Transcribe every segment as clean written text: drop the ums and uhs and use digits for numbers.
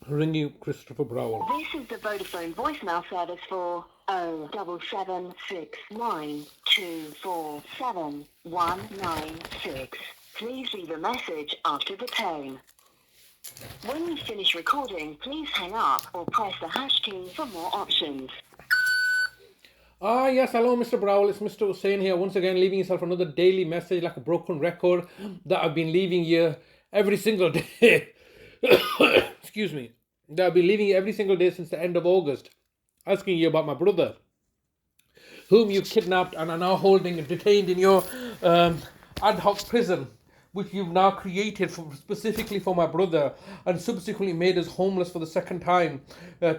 ringing Christopher Browell. This is the Vodafone voicemail service for 07769247196. Please leave a message after the tone. When you finish recording, please hang up or press the hash key for more options. Yes, hello, Mr. Browell. It's Mr. Hussain here, once again, leaving yourself another daily message like a broken record that I've been leaving you every single day. Excuse me. That I've been leaving you every single day since the end of August, asking you about my brother, whom you've kidnapped and are now holding and detained in your ad hoc prison, which you've now created specifically for my brother, and subsequently made us homeless for the second time,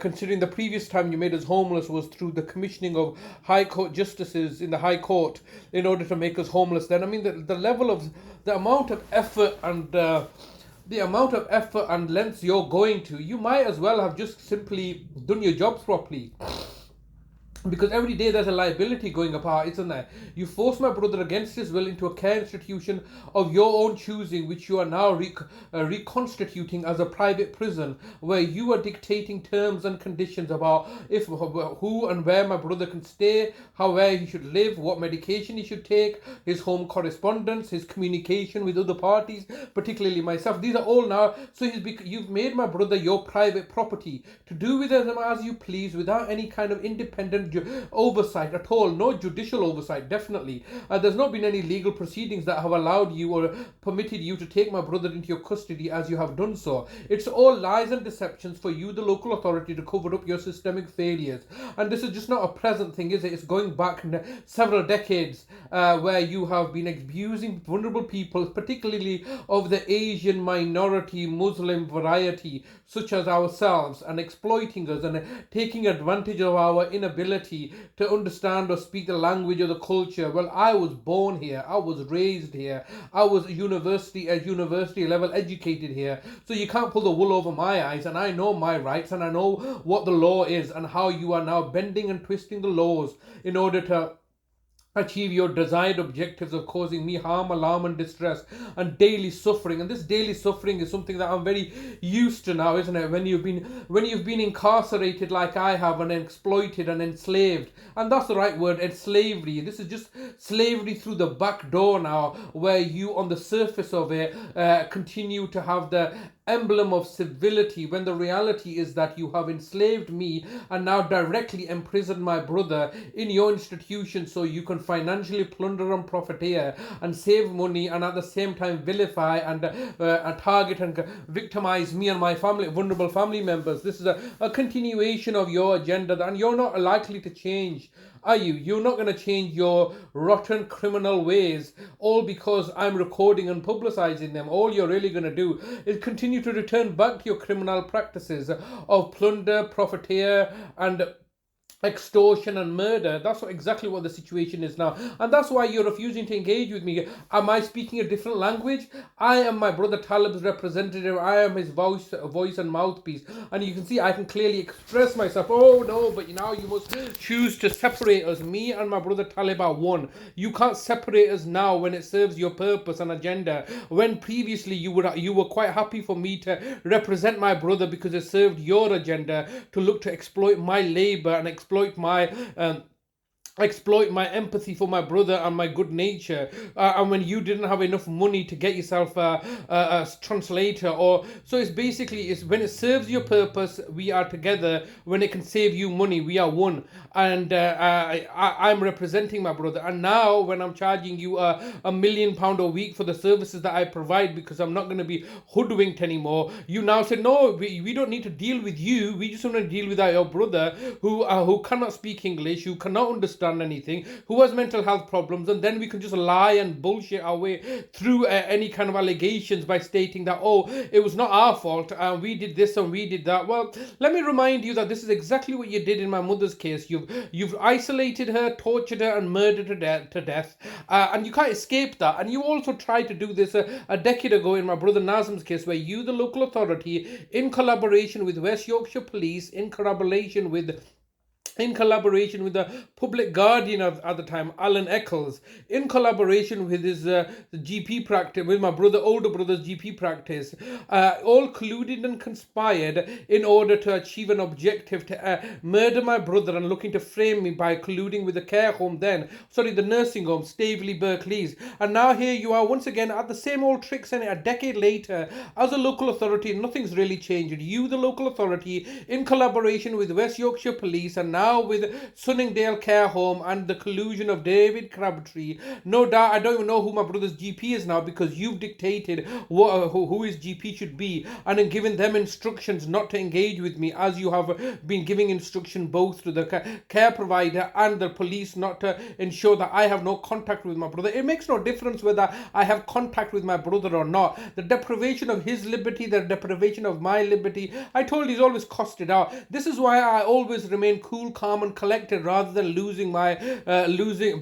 considering the previous time you made us homeless was through the commissioning of High Court justices in the High Court in order to make us homeless. Then, I mean, the level of, the amount of effort and lengths you're going to, you might as well have just simply done your jobs properly, because every day there's a liability going apart, isn't there? You forced my brother against his will into a care institution of your own choosing, which you are now reconstituting as a private prison, where you are dictating terms and conditions about if who and where my brother can stay, how where he should live, what medication he should take, his home correspondence, his communication with other parties, particularly myself. These are all now. So you've made my brother your private property to do with him as you please, without any kind of independent oversight at all. No judicial oversight, definitely. There's not been any legal proceedings that have allowed you or permitted you to take my brother into your custody as you have done so. It's all lies and deceptions for you, the local authority, to cover up your systemic failures. And this is just not a present thing, is it? It's going back several decades, where you have been abusing vulnerable people, particularly of the Asian minority Muslim variety, such as ourselves, and exploiting us and taking advantage of our inability to understand or speak the language of the culture. Well, I was born here, I was raised here, I was university level educated here, so you can't pull the wool over my eyes, and I know my rights, and I know what the law is, and how you are now bending and twisting the laws in order to achieve your desired objectives of causing me harm, alarm, and distress, and daily suffering. And this daily suffering is something that I'm very used to now, isn't it? When you've been incarcerated like I have, and exploited and enslaved, and that's the right word, it's slavery. This is just slavery through the back door now, where you on the surface of it continue to have the emblem of civility, when the reality is that you have enslaved me and now directly imprisoned my brother in your institution, so you can financially plunder and profiteer and save money, and at the same time vilify and target and victimize me and my family, vulnerable family members. This is a continuation of your agenda, and you're not likely to change, are you? You're not going to change your rotten criminal ways, all because I'm recording and publicizing them. All you're really going to do is continue to return back to your criminal practices of plunder, profiteer, and extortion and murder. That's exactly what the situation is now, and that's why you're refusing to engage with me. Am I speaking a different language? I am my brother Talib's representative. I am his voice and mouthpiece, and you can see I can clearly express myself. Oh no, but now you must choose to separate us. Me and my brother Talib are one. You can't separate us now when it serves your purpose and agenda, when previously you were quite happy for me to represent my brother because it served your agenda to look to exploit my labor and exploit my empathy for my brother and my good nature, and when you didn't have enough money to get yourself a translator, or so it's basically, it's when it serves your purpose we are together, when it can save you money we are one. And I'm representing my brother, and now when I'm charging you £1 million a week for the services that I provide, because I'm not going to be hoodwinked anymore, you now say no, we don't need to deal with you, we just want to deal with your brother who cannot speak English, who cannot understand anything, who has mental health problems, and then we can just lie and bullshit our way through any kind of allegations by stating that, oh, it was not our fault, we did this and we did that. Well, let me remind you that this is exactly what you did in my mother's case. You've isolated her, tortured her, and murdered her to death, and you can't escape that. And you also tried to do this a decade ago in my brother Nazim's case, where you, the local authority, in collaboration with West Yorkshire Police, in collaboration with in collaboration with the public guardian at the time, Alan Eccles, in collaboration with his GP practice, with my older brother's GP practice, all colluded and conspired in order to achieve an objective to murder my brother and looking to frame me by colluding with the care home the nursing home, Staveley Berkeley's. And now here you are once again at the same old tricks, and a decade later, as a local authority, nothing's really changed. You, the local authority, in collaboration with West Yorkshire Police, and now with Sunningdale Care Home and the collusion of David Crabtree. No doubt, I don't even know who my brother's GP is now, because you've dictated who his GP should be, and in giving them instructions not to engage with me, as you have been giving instruction both to the care provider and the police not to ensure that I have no contact with my brother. It makes no difference whether I have contact with my brother or not. The deprivation of his liberty, the deprivation of my liberty, I told you, he's always costed out. This is why I always remain cool, calm and collected, rather than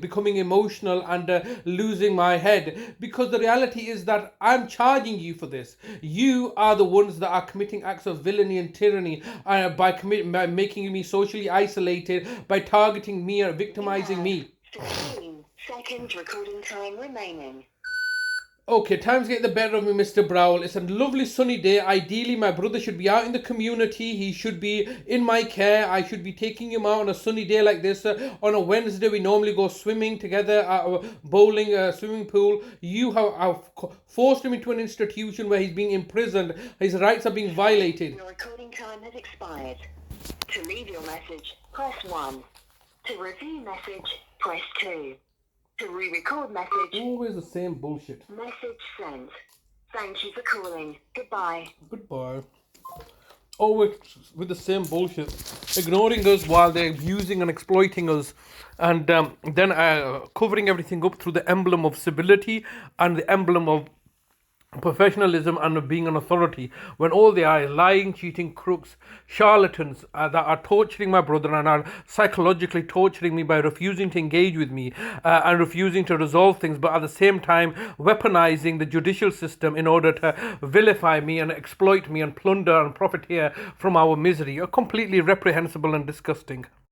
becoming emotional and losing my head, because the reality is that I'm charging you for this. You are the ones that are committing acts of villainy and tyranny by making me socially isolated, by targeting me or victimizing me. 15 seconds recording time remaining. Okay, time's getting the better of me, Mr. Browell. It's a lovely sunny day. Ideally, my brother should be out in the community. He should be in my care. I should be taking him out on a sunny day like this. On a Wednesday, we normally go swimming together at a bowling swimming pool. You have forced him into an institution where he's being imprisoned. His rights are being violated. Your recording time has expired. To leave your message, press 1. To review message, press 2. To re-record message. Always the same bullshit. Message sent. Thank you for calling. Goodbye. Goodbye. Always with the same bullshit. Ignoring us while they're abusing and exploiting us. And then covering everything up through the emblem of civility and the emblem of professionalism and of being an authority, when all they are lying, cheating crooks, charlatans that are torturing my brother and are psychologically torturing me by refusing to engage with me and refusing to resolve things, but at the same time weaponizing the judicial system in order to vilify me and exploit me and plunder and profiteer from our misery are completely reprehensible and disgusting.